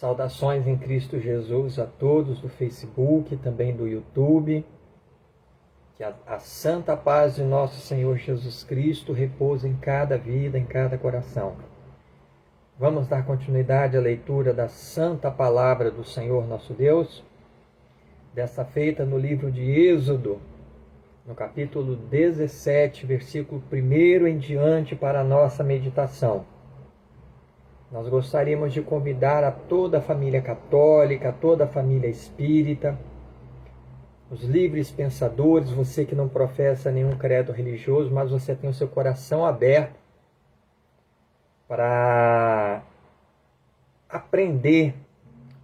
Saudações em Cristo Jesus a todos do Facebook, também do YouTube. Que a santa paz de nosso Senhor Jesus Cristo repouse em cada vida, em cada coração. Vamos dar continuidade à leitura da santa palavra do Senhor nosso Deus, desta feita no livro de Êxodo, no capítulo 17, versículo 1 em diante, para a nossa meditação. Nós gostaríamos de convidar a toda a família católica, a toda a família espírita, os livres pensadores, você que não professa nenhum credo religioso, mas você tem o seu coração aberto para aprender,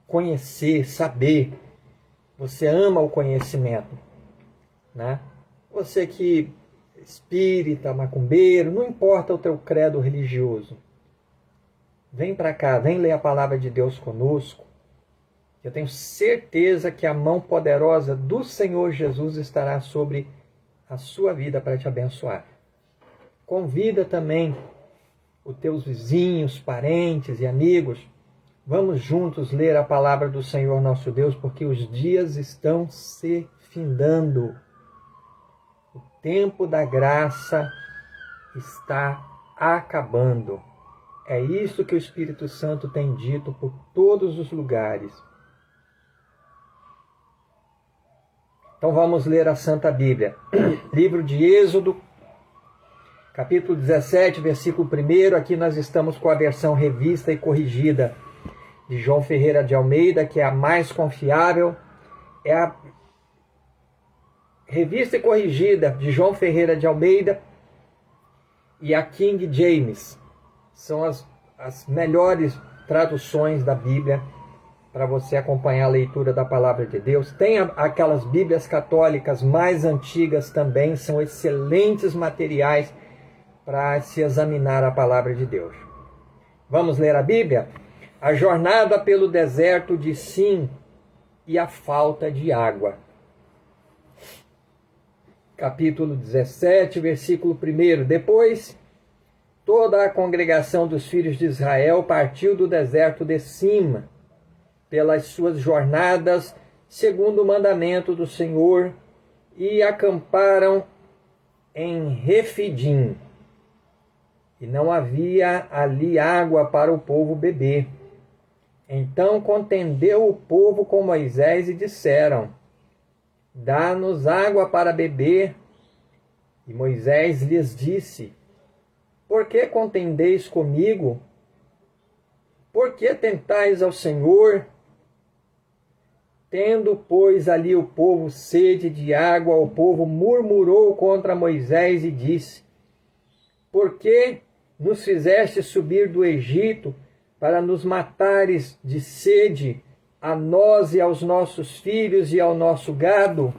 conhecer, saber. Você ama o conhecimento, né? Você que é espírita, macumbeiro, não importa o teu credo religioso. Vem para cá, vem ler a palavra de Deus conosco. Eu tenho certeza que a mão poderosa do Senhor Jesus estará sobre a sua vida para te abençoar. Convida também os teus vizinhos, parentes e amigos. Vamos juntos ler a palavra do Senhor nosso Deus, porque os dias estão se findando. O tempo da graça está acabando. É isso que o Espírito Santo tem dito por todos os lugares. Então vamos ler a Santa Bíblia. Livro de Êxodo, capítulo 17, versículo 1. Aqui nós estamos com a versão revista e corrigida de João Ferreira de Almeida, que é a mais confiável. É a revista e corrigida de João Ferreira de Almeida e a King James. São as melhores traduções da Bíblia para você acompanhar a leitura da palavra de Deus. Tem aquelas Bíblias católicas mais antigas também, são excelentes materiais para se examinar a palavra de Deus. Vamos ler a Bíblia? A jornada pelo deserto de Sim e a falta de água. Capítulo 17, versículo 1. Depois, toda a congregação dos filhos de Israel partiu do deserto de Sim, pelas suas jornadas, segundo o mandamento do Senhor, e acamparam em Refidim. E não havia ali água para o povo beber. Então contendeu o povo com Moisés e disseram: dá-nos água para beber. E Moisés lhes disse: por que contendeis comigo? Por que tentais ao Senhor? Tendo, pois, ali o povo sede de água, o povo murmurou contra Moisés e disse: por que nos fizeste subir do Egito para nos matares de sede, a nós e aos nossos filhos e ao nosso gado?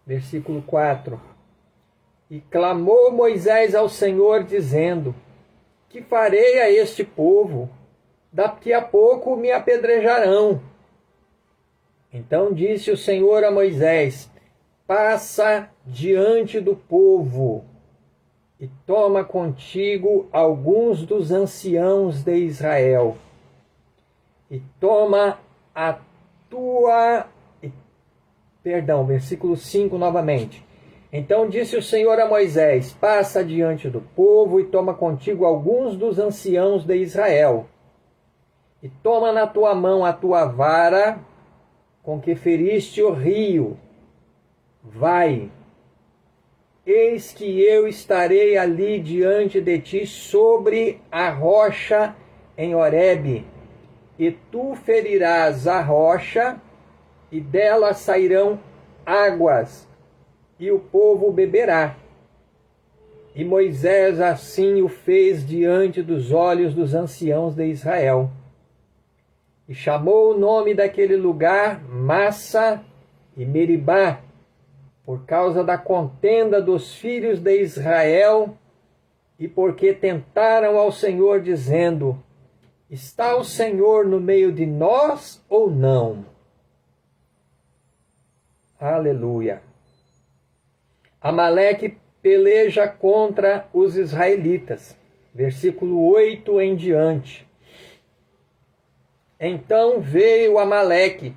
Versículo 4. E clamou Moisés ao Senhor, dizendo: que farei a este povo? Daqui a pouco me apedrejarão. Então disse o Senhor a Moisés: passa diante do povo e toma contigo alguns dos anciãos de Israel. E toma a tua... versículo 5 novamente. Então disse o Senhor a Moisés: passa diante do povo e toma contigo alguns dos anciãos de Israel. E toma na tua mão a tua vara com que feriste o rio. Vai, eis que eu estarei ali diante de ti sobre a rocha em Horebe. E tu ferirás a rocha, e dela sairão águas, e o povo beberá. E Moisés assim o fez diante dos olhos dos anciãos de Israel. E chamou o nome daquele lugar Massa e Meribá, por causa da contenda dos filhos de Israel, e porque tentaram ao Senhor, dizendo: está o Senhor no meio de nós ou não? Aleluia. Amaleque peleja contra os israelitas. Versículo 8 em diante. Então veio Amaleque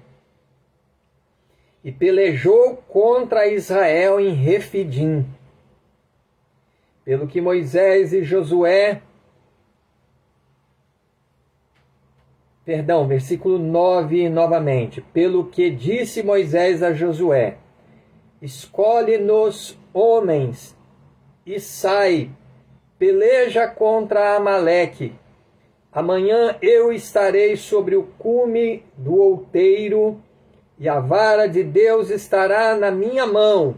e pelejou contra Israel em Refidim. Pelo que Moisés e Josué... versículo 9 novamente. Pelo que disse Moisés a Josué: escolhe-nos homens e sai, peleja contra Amaleque. Amanhã eu estarei sobre o cume do outeiro, e a vara de Deus estará na minha mão.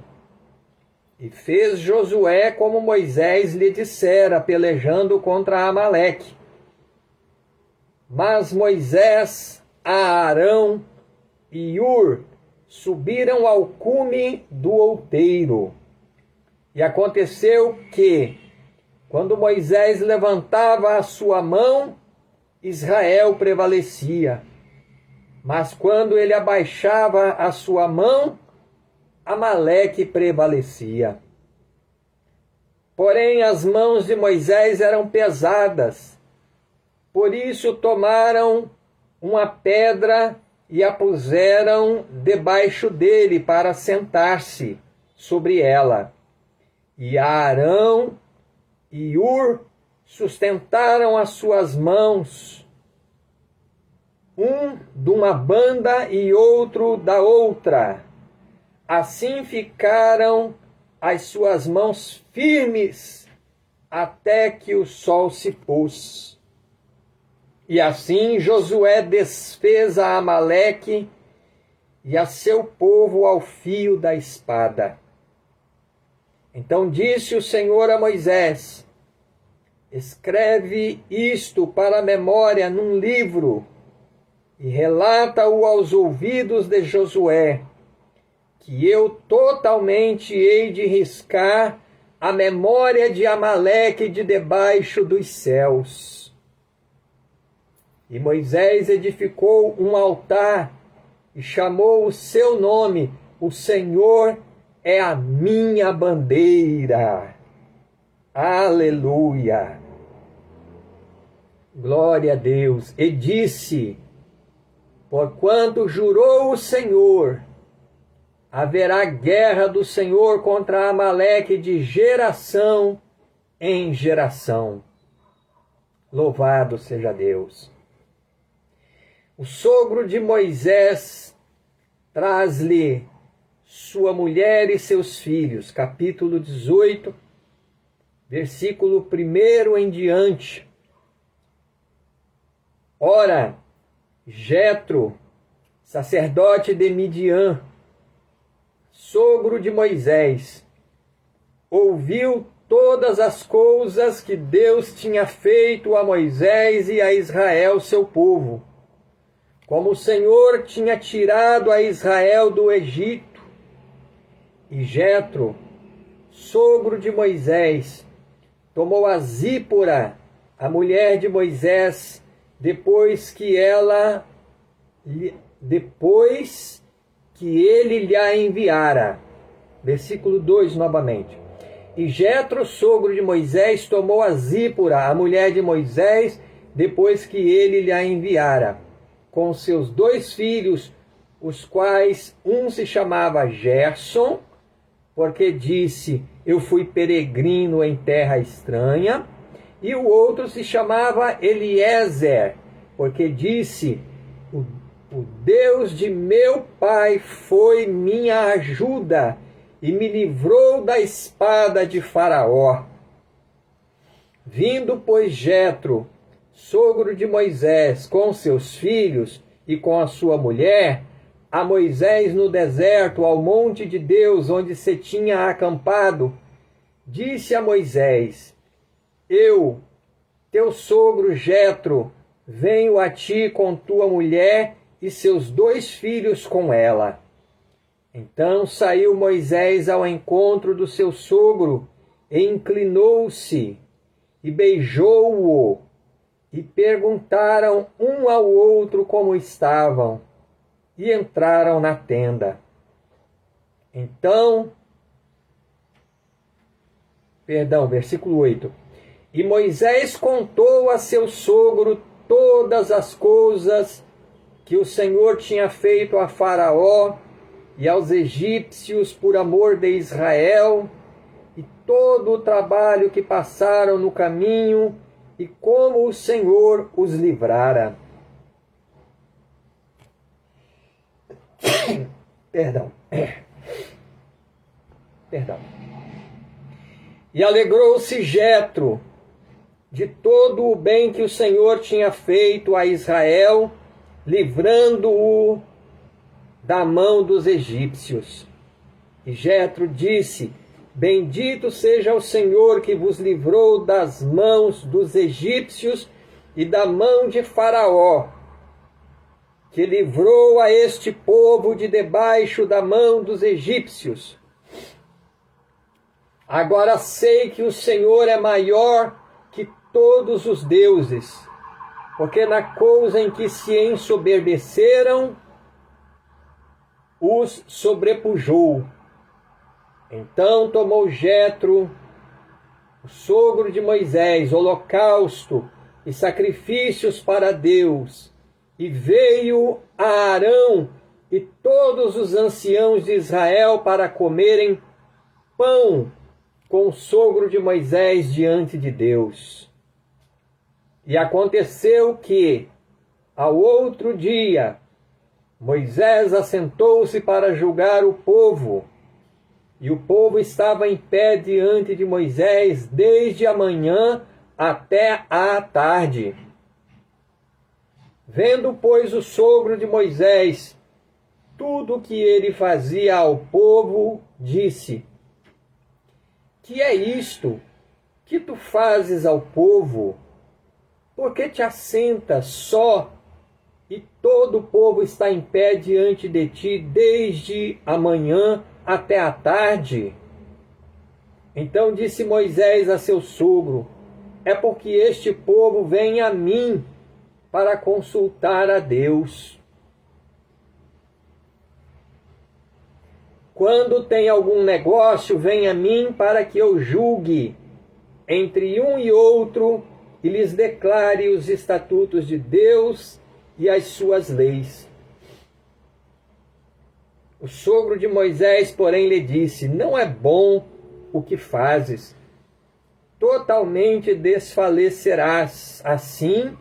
E fez Josué como Moisés lhe dissera, pelejando contra Amaleque. Mas Moisés, Arão e Hur subiram ao cume do outeiro. E aconteceu que, quando Moisés levantava a sua mão, Israel prevalecia. Mas quando ele abaixava a sua mão, Amaleque prevalecia. Porém, as mãos de Moisés eram pesadas. Por isso tomaram uma pedra e a puseram debaixo dele para sentar-se sobre ela. E Arão e Hur sustentaram as suas mãos, um de uma banda e outro da outra. Assim ficaram as suas mãos firmes até que o sol se pôs. E assim Josué desfez a Amaleque e a seu povo ao fio da espada. Então disse o Senhor a Moisés: escreve isto para a memória num livro e relata-o aos ouvidos de Josué, que eu totalmente hei de riscar a memória de Amaleque de debaixo dos céus. E Moisés edificou um altar e chamou o seu nome: o Senhor é a minha bandeira. Aleluia! Glória a Deus! E disse: porquanto jurou o Senhor, haverá guerra do Senhor contra Amaleque de geração em geração. Louvado seja Deus! O sogro de Moisés traz-lhe sua mulher e seus filhos. Capítulo 18, versículo 1 em diante. Ora, Jetro, sacerdote de Midian, sogro de Moisés, ouviu todas as coisas que Deus tinha feito a Moisés e a Israel, seu povo, como o Senhor tinha tirado a Israel do Egito. E Jetro, sogro de Moisés, tomou a Zípora, a mulher de Moisés, depois que ele lhe a enviara. Versículo 2 novamente. E Jetro, sogro de Moisés, tomou a Zípora, a mulher de Moisés, depois que ele lhe a enviara, com seus 2 filhos, os quais um se chamava Gerson, porque disse: eu fui peregrino em terra estranha, e o outro se chamava Eliezer, porque disse: o Deus de meu pai foi minha ajuda e me livrou da espada de Faraó. Vindo, pois, Jetro, sogro de Moisés, com seus filhos e com a sua mulher, a Moisés no deserto, ao monte de Deus, onde se tinha acampado, disse a Moisés: eu, teu sogro Jetro, venho a ti com tua mulher e seus 2 filhos com ela. Então saiu Moisés ao encontro do seu sogro, e inclinou-se, e beijou-o, e perguntaram um ao outro como estavam, e entraram na tenda. Então, versículo 8. E Moisés contou a seu sogro todas as coisas que o Senhor tinha feito a Faraó e aos egípcios por amor de Israel, e todo o trabalho que passaram no caminho, e como o Senhor os livrara. Perdão. E alegrou-se Jetro de todo o bem que o Senhor tinha feito a Israel, livrando-o da mão dos egípcios. E Jetro disse: Bendito seja o Senhor que vos livrou das mãos dos egípcios e da mão de Faraó, que livrou a este povo de debaixo da mão dos egípcios. Agora sei que o Senhor é maior que todos os deuses, porque na coisa em que se ensoberbeceram, os sobrepujou. Então tomou Jetro, o sogro de Moisés, holocausto e sacrifícios para Deus, e veio a Arão e todos os anciãos de Israel para comerem pão com o sogro de Moisés diante de Deus. E aconteceu que, ao outro dia, Moisés assentou-se para julgar o povo, e o povo estava em pé diante de Moisés desde a manhã até à tarde. Vendo, pois, o sogro de Moisés tudo o que ele fazia ao povo, disse: Que é isto que tu fazes ao povo? Por que te assentas só, e todo o povo está em pé diante de ti desde a manhã até a tarde? Então disse Moisés a seu sogro: É porque este povo vem a mim para consultar a Deus. Quando tem algum negócio, vem a mim para que eu julgue entre um e outro e lhes declare os estatutos de Deus e as suas leis. O sogro de Moisés, porém, lhe disse: Não é bom o que fazes. Totalmente desfalecerás, assim,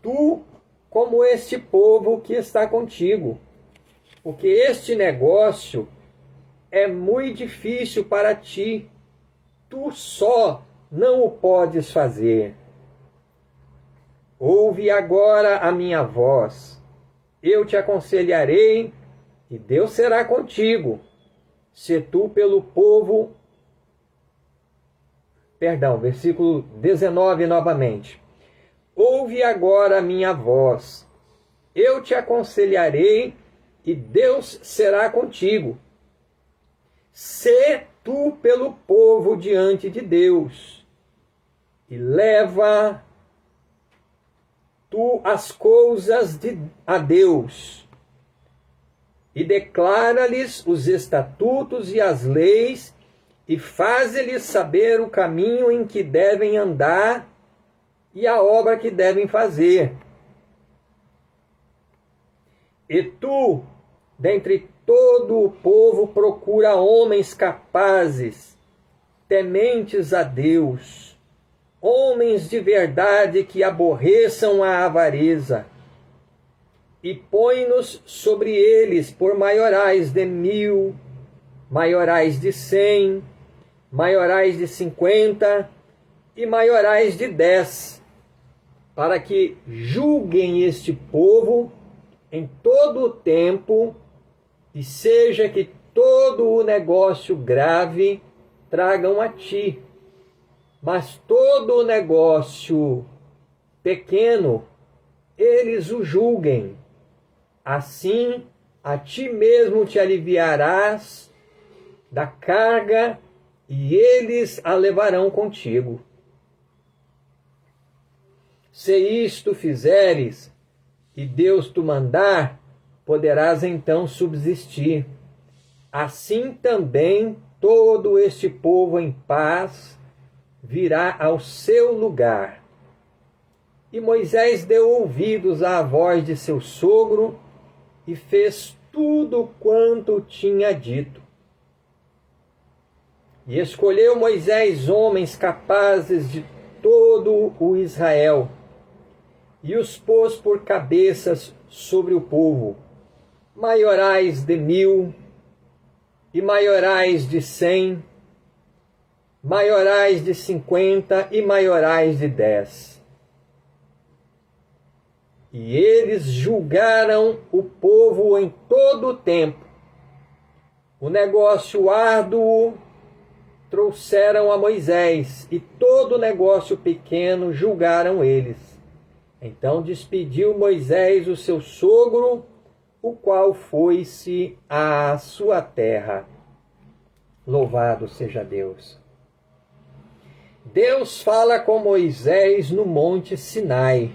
tu como este povo que está contigo. Porque este negócio é muito difícil para ti. Tu só não o podes fazer. Ouve agora a minha voz. Eu te aconselharei, e Deus será contigo. Se tu pelo povo... versículo 19 novamente. Ouve agora a minha voz. Eu te aconselharei, e Deus será contigo. Se tu pelo povo diante de Deus, e leva tu as coisas a Deus, e declara-lhes os estatutos e as leis, e faze-lhes saber o caminho em que devem andar e a obra que devem fazer. E tu, dentre todo o povo, procura homens capazes, tementes a Deus, homens de verdade que aborreçam a avareza, e põe-nos sobre eles por maiorais de 1000, maiorais de 100, maiorais de 50 e maiorais de 10, para que julguem este povo em todo o tempo, e seja que todo o negócio grave tragam a ti, mas todo o negócio pequeno eles o julguem. Assim, a ti mesmo te aliviarás da carga, e eles a levarão contigo. Se isto fizeres, e Deus te mandar, poderás então subsistir. Assim também todo este povo em paz virá ao seu lugar. E Moisés deu ouvidos à voz de seu sogro e fez tudo quanto tinha dito. E escolheu Moisés homens capazes de todo o Israel, e os pôs por cabeças sobre o povo, maiorais de 1000, e maiorais de 100, maiorais de 50 e maiorais de 10. E eles julgaram o povo em todo o tempo. O negócio árduo trouxeram a Moisés, e todo o negócio pequeno julgaram eles. Então despediu Moisés o seu sogro, o qual foi-se à sua terra. Louvado seja Deus. Deus fala com Moisés no Monte Sinai,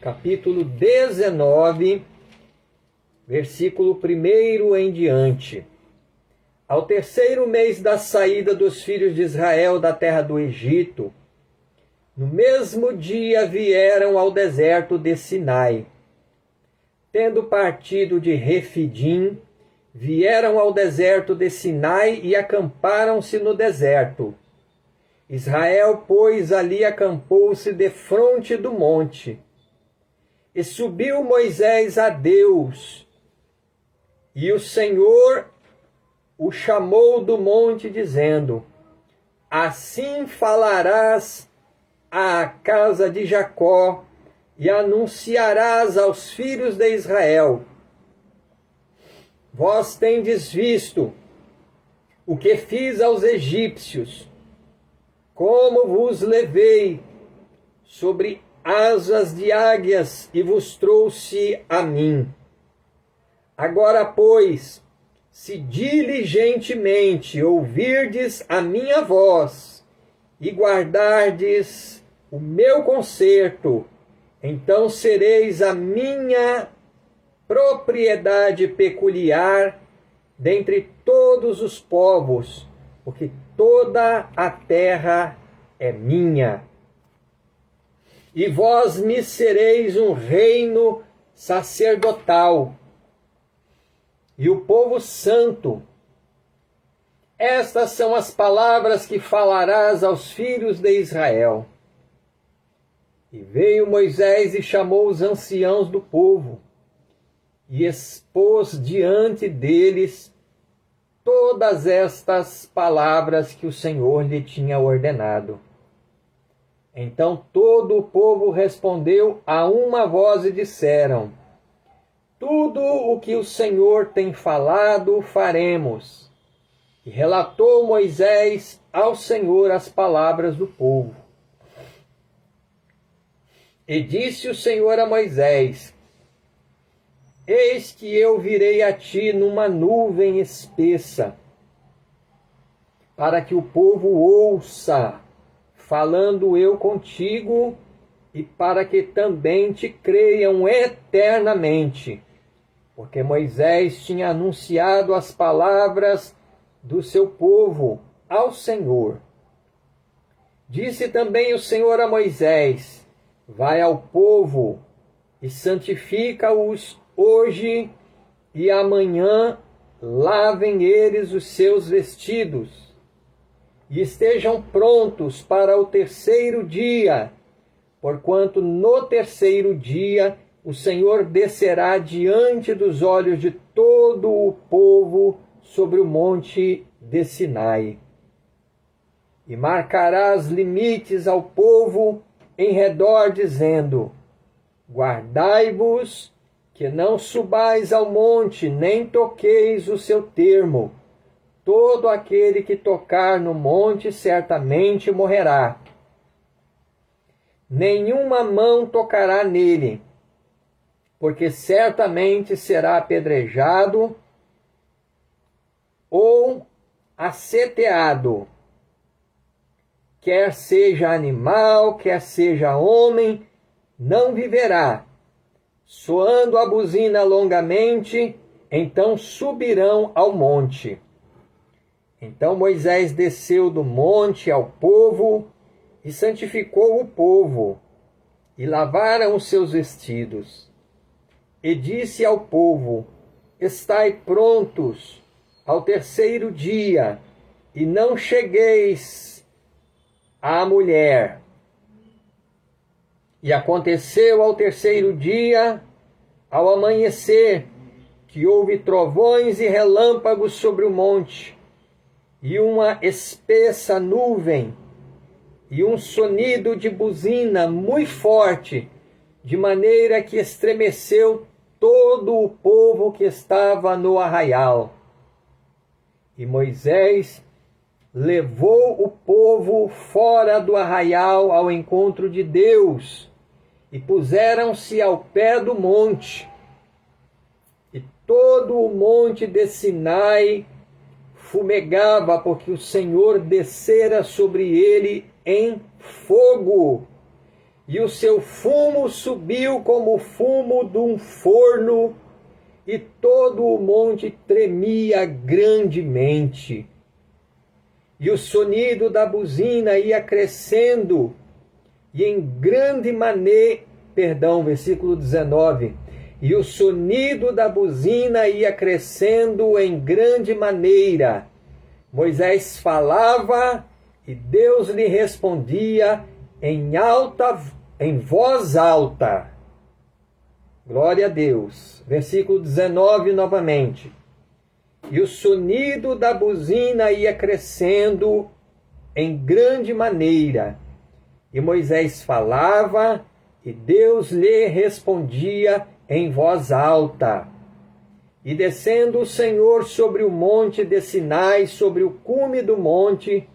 capítulo 19, versículo 1 em diante. Ao terceiro mês da saída dos filhos de Israel da terra do Egito, no mesmo dia vieram ao deserto de Sinai. Tendo partido de Refidim, vieram ao deserto de Sinai e acamparam-se no deserto. Israel, pois, ali acampou-se defronte do monte. E subiu Moisés a Deus, e o Senhor o chamou do monte, dizendo: Assim falarás à casa de Jacó, e anunciarás aos filhos de Israel: Vós tendes visto o que fiz aos egípcios, como vos levei sobre asas de águias e vos trouxe a mim. Agora, pois, se diligentemente ouvirdes a minha voz e guardardes o meu conserto, então sereis a minha propriedade peculiar dentre todos os povos, porque toda a terra é minha. E vós me sereis um reino sacerdotal e o povo santo. Estas são as palavras que falarás aos filhos de Israel. E veio Moisés e chamou os anciãos do povo, e expôs diante deles todas estas palavras que o Senhor lhe tinha ordenado. Então todo o povo respondeu a uma voz e disseram: Tudo o que o Senhor tem falado, faremos. E relatou Moisés ao Senhor as palavras do povo. E disse o Senhor a Moisés: Eis que eu virei a ti numa nuvem espessa, para que o povo ouça, falando eu contigo, e para que também te creiam eternamente. Porque Moisés tinha anunciado as palavras do seu povo ao Senhor. Disse também o Senhor a Moisés: Vai ao povo e santifica-os hoje, e amanhã lavem eles os seus vestidos, e estejam prontos para o terceiro dia, porquanto no terceiro dia o Senhor descerá diante dos olhos de todo o povo sobre o monte de Sinai. E marcarás limites ao povo em redor, dizendo: Guardai-vos, que não subais ao monte, nem toqueis o seu termo. Todo aquele que tocar no monte certamente morrerá. Nenhuma mão tocará nele, porque certamente será apedrejado ou aceteado, quer seja animal, quer seja homem, não viverá. Soando a buzina longamente, então subirão ao monte. Então Moisés desceu do monte ao povo e santificou o povo. e lavaram os seus vestidos. E disse ao povo: estai prontos ao terceiro dia, e não chegueis à mulher. E aconteceu ao terceiro dia, ao amanhecer, que houve trovões e relâmpagos sobre o monte, e uma espessa nuvem, e um sonido de buzina muito forte, de maneira que estremeceu todo o povo que estava no arraial. E Moisés levou o povo fora do arraial ao encontro de Deus, e puseram-se ao pé do monte. E todo o monte de Sinai fumegava, porque o Senhor descera sobre ele em fogo, e o seu fumo subiu como o fumo de um forno, e todo o monte tremia grandemente. E o sonido da buzina ia crescendo, e em grande maneira, versículo 19, e o sonido da buzina ia crescendo em grande maneira. Moisés falava, e Deus lhe respondia em voz alta. Glória a Deus. Versículo 19 novamente. E o sonido da buzina ia crescendo em grande maneira. E Moisés falava, e Deus lhe respondia em voz alta. E descendo o Senhor sobre o monte de Sinai, sobre o cume do monte,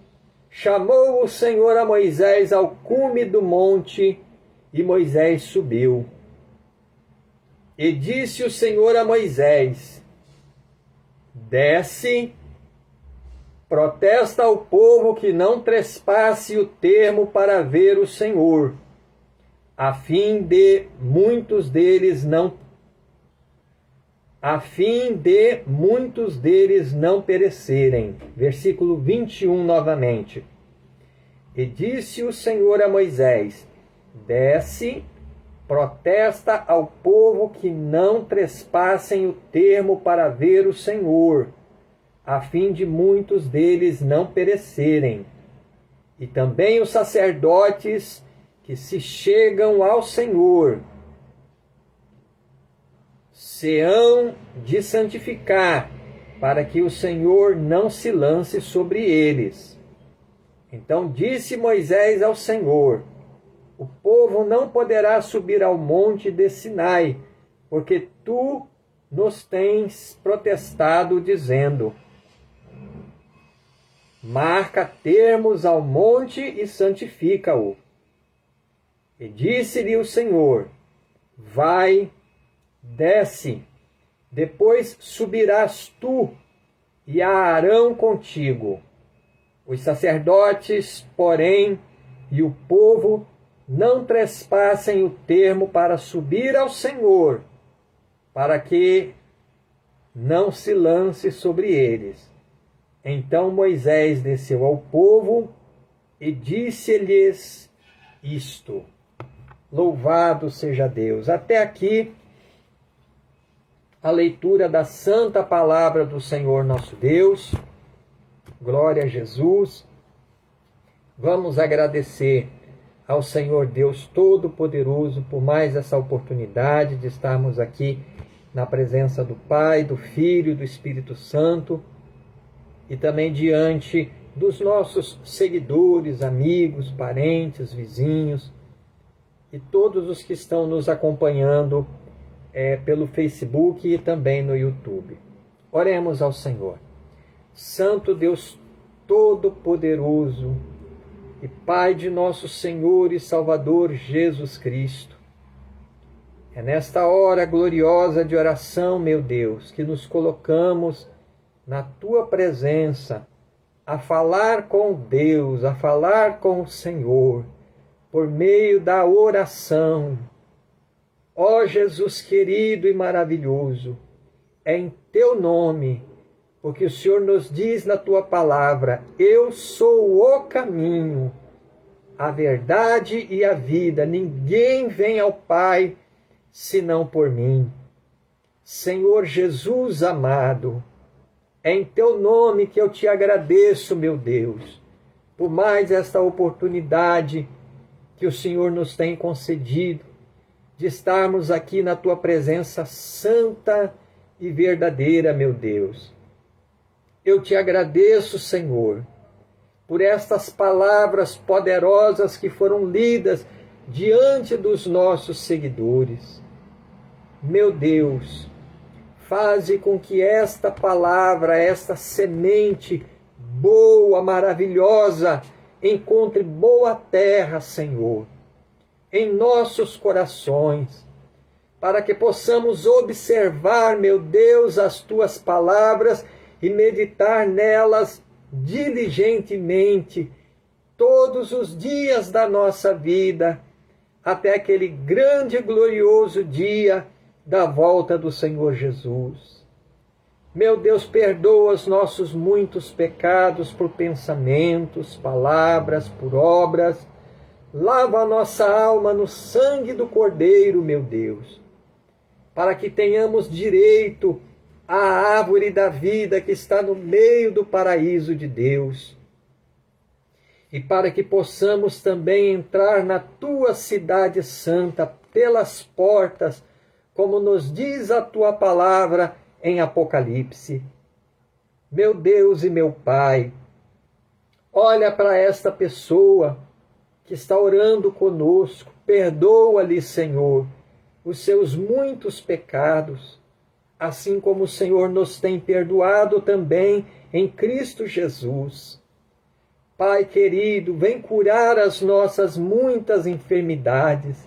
chamou o Senhor a Moisés ao cume do monte, e Moisés subiu. E disse o Senhor a Moisés: desce, protesta ao povo que não trespasse o termo para ver o Senhor, a fim de muitos deles não perecerem. Versículo 21 novamente. E disse o Senhor a Moisés: desce, protesta ao povo que não trespassem o termo para ver o Senhor, a fim de muitos deles não perecerem. E também os sacerdotes que se chegam ao Senhor se hão de santificar, para que o Senhor não se lance sobre eles. Então disse Moisés ao Senhor: o povo não poderá subir ao monte de Sinai, porque tu nos tens protestado, dizendo: marca termos ao monte e santifica-o. E disse-lhe o Senhor: vai, desce, depois subirás tu e Arão contigo. Os sacerdotes, porém, e o povo não trespassem o termo para subir ao Senhor, para que não se lance sobre eles. Então Moisés desceu ao povo e disse-lhes isto. Louvado seja Deus. Até aqui a leitura da santa palavra do Senhor nosso Deus. Glória a Jesus. Vamos agradecer ao Senhor Deus Todo-Poderoso por mais essa oportunidade de estarmos aqui na presença do Pai, do Filho e do Espírito Santo, e também diante dos nossos seguidores, amigos, parentes, vizinhos e todos os que estão nos acompanhando pelo Facebook e também no YouTube. Oremos ao Senhor. Santo Deus Todo-Poderoso e Pai de nosso Senhor e Salvador Jesus Cristo, é nesta hora gloriosa de oração, meu Deus, que nos colocamos na Tua presença, a falar com Deus, a falar com o Senhor, por meio da oração. Ó Jesus querido e maravilhoso, é em Teu nome, porque o Senhor nos diz na Tua palavra: eu sou o caminho, a verdade e a vida. Ninguém vem ao Pai senão por mim. Senhor Jesus amado, é em teu nome que eu te agradeço, meu Deus, por mais esta oportunidade que o Senhor nos tem concedido de estarmos aqui na tua presença santa e verdadeira, meu Deus. Eu te agradeço, Senhor, por estas palavras poderosas que foram lidas diante dos nossos seguidores. Meu Deus, faze com que esta palavra, esta semente boa, maravilhosa, encontre boa terra, Senhor, em nossos corações, para que possamos observar, meu Deus, as tuas palavras e meditar nelas diligentemente todos os dias da nossa vida, até aquele grande e glorioso dia da volta do Senhor Jesus. Meu Deus, perdoa os nossos muitos pecados por pensamentos, palavras, por obras. Lava a nossa alma no sangue do Cordeiro, meu Deus, para que tenhamos direito à árvore da vida que está no meio do paraíso de Deus. E para que possamos também entrar na tua cidade santa pelas portas, como nos diz a tua palavra em Apocalipse. Meu Deus e meu Pai, olha para esta pessoa que está orando conosco, perdoa-lhe, Senhor, os seus muitos pecados, assim como o Senhor nos tem perdoado também em Cristo Jesus. Pai querido, vem curar as nossas muitas enfermidades,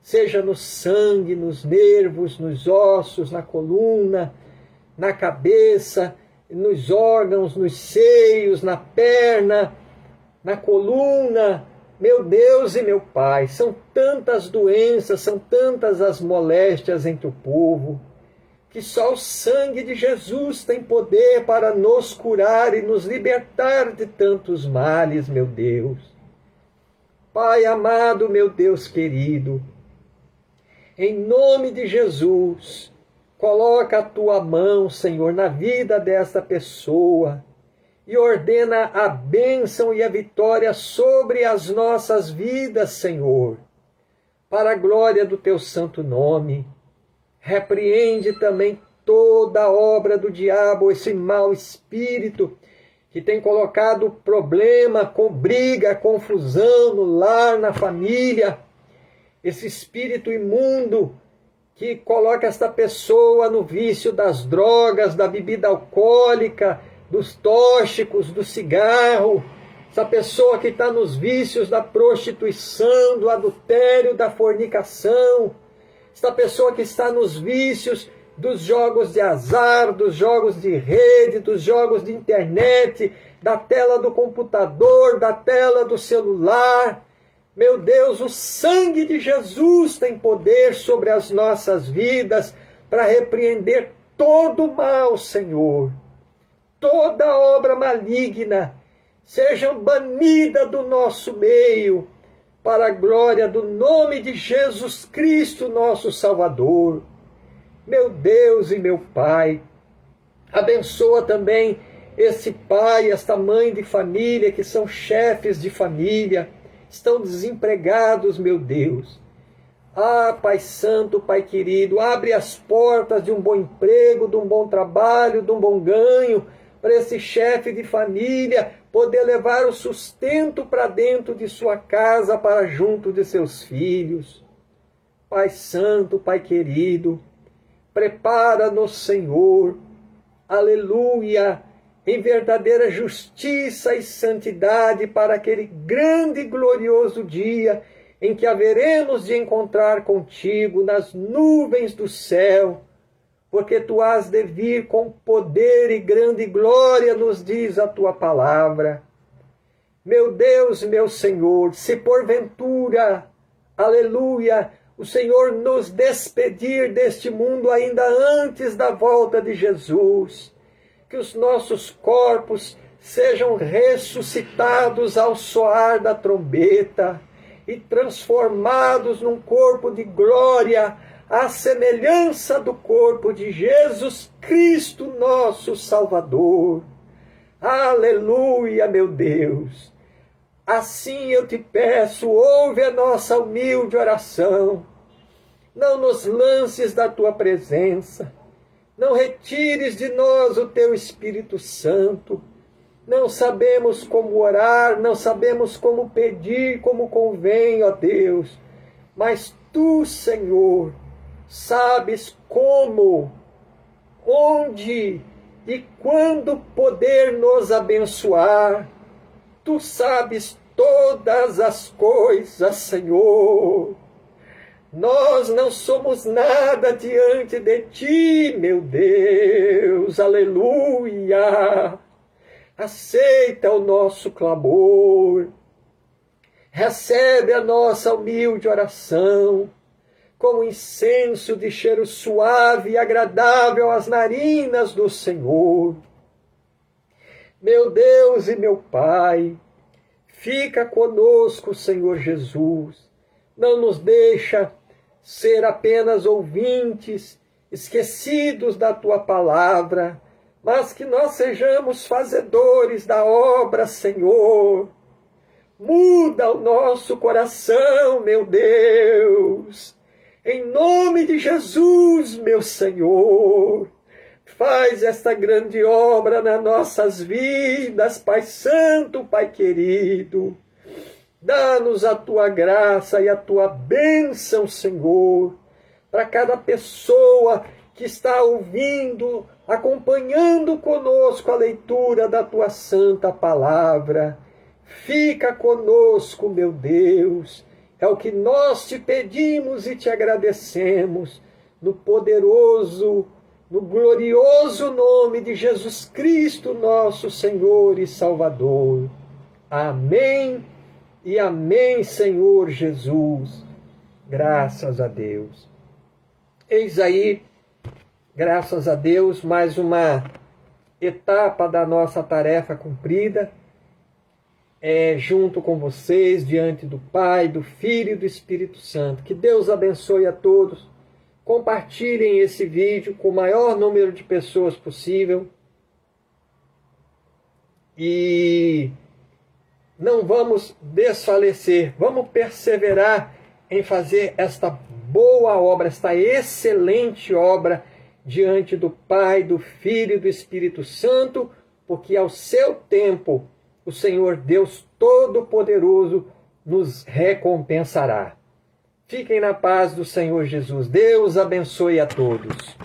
seja no sangue, nos nervos, nos ossos, na coluna, na cabeça, nos órgãos, nos seios, na perna, na coluna. Meu Deus e meu Pai, são tantas doenças, são tantas as moléstias entre o povo, que só o sangue de Jesus tem poder para nos curar e nos libertar de tantos males, meu Deus. Pai amado, meu Deus querido, em nome de Jesus, coloca a tua mão, Senhor, na vida desta pessoa e ordena a bênção e a vitória sobre as nossas vidas, Senhor, para a glória do teu santo nome. Repreende também toda a obra do diabo, esse mau espírito que tem colocado problema, com briga, confusão no lar, na família. Esse espírito imundo que coloca esta pessoa no vício das drogas, da bebida alcoólica, dos tóxicos, do cigarro. Essa pessoa que está nos vícios da prostituição, do adultério, da fornicação. Esta pessoa que está nos vícios dos jogos de azar, dos jogos de rede, dos jogos de internet, da tela do computador, da tela do celular. Meu Deus, o sangue de Jesus tem poder sobre as nossas vidas para repreender todo o mal, Senhor. Toda obra maligna seja banida do nosso meio, para a glória do nome de Jesus Cristo, nosso Salvador. Meu Deus e meu Pai, abençoa também esse pai, esta mãe de família, que são chefes de família, estão desempregados, meu Deus. Ah, Pai Santo, Pai querido, abre as portas de um bom emprego, de um bom trabalho, de um bom ganho, para esse chefe de família poder levar o sustento para dentro de sua casa, para junto de seus filhos. Pai Santo, Pai querido, prepara-nos, Senhor, aleluia, em verdadeira justiça e santidade para aquele grande e glorioso dia em que haveremos de encontrar contigo nas nuvens do céu, porque tu has de vir com poder e grande glória, nos diz a tua palavra. Meu Deus, meu Senhor, se porventura, aleluia, o Senhor nos despedir deste mundo ainda antes da volta de Jesus, que os nossos corpos sejam ressuscitados ao soar da trombeta e transformados num corpo de glória, à semelhança do corpo de Jesus Cristo, nosso Salvador. Aleluia, meu Deus! Assim eu te peço, ouve a nossa humilde oração. Não nos lances da tua presença, não retires de nós o teu Espírito Santo. Não sabemos como orar, não sabemos como pedir, como convém, ó Deus. Mas tu, Senhor, sabes como, onde e quando poder nos abençoar. Tu sabes todas as coisas, Senhor. Nós não somos nada diante de ti, meu Deus. Aleluia. Aceita o nosso clamor. Recebe a nossa humilde oração como incenso de cheiro suave e agradável às narinas do Senhor. Meu Deus e meu Pai, fica conosco, Senhor Jesus. Não nos deixa ser apenas ouvintes, esquecidos da Tua palavra, mas que nós sejamos fazedores da obra, Senhor. Muda o nosso coração, meu Deus. Em nome de Jesus, meu Senhor. Faz esta grande obra nas nossas vidas, Pai Santo, Pai querido. Dá-nos a Tua graça e a Tua bênção, Senhor, para cada pessoa que está ouvindo, acompanhando conosco a leitura da Tua santa palavra. Fica conosco, meu Deus. É o que nós te pedimos e te agradecemos, no poderoso, no glorioso nome de Jesus Cristo, nosso Senhor e Salvador. Amém e amém, Senhor Jesus. Graças a Deus. Eis aí, graças a Deus, mais uma etapa da nossa tarefa cumprida. Junto com vocês, diante do Pai, do Filho e do Espírito Santo. Que Deus abençoe a todos. Compartilhem esse vídeo com o maior número de pessoas possível. E não vamos desfalecer, vamos perseverar em fazer esta boa obra, esta excelente obra diante do Pai, do Filho e do Espírito Santo, porque ao seu tempo o Senhor Deus Todo-Poderoso nos recompensará. Fiquem na paz do Senhor Jesus. Deus abençoe a todos.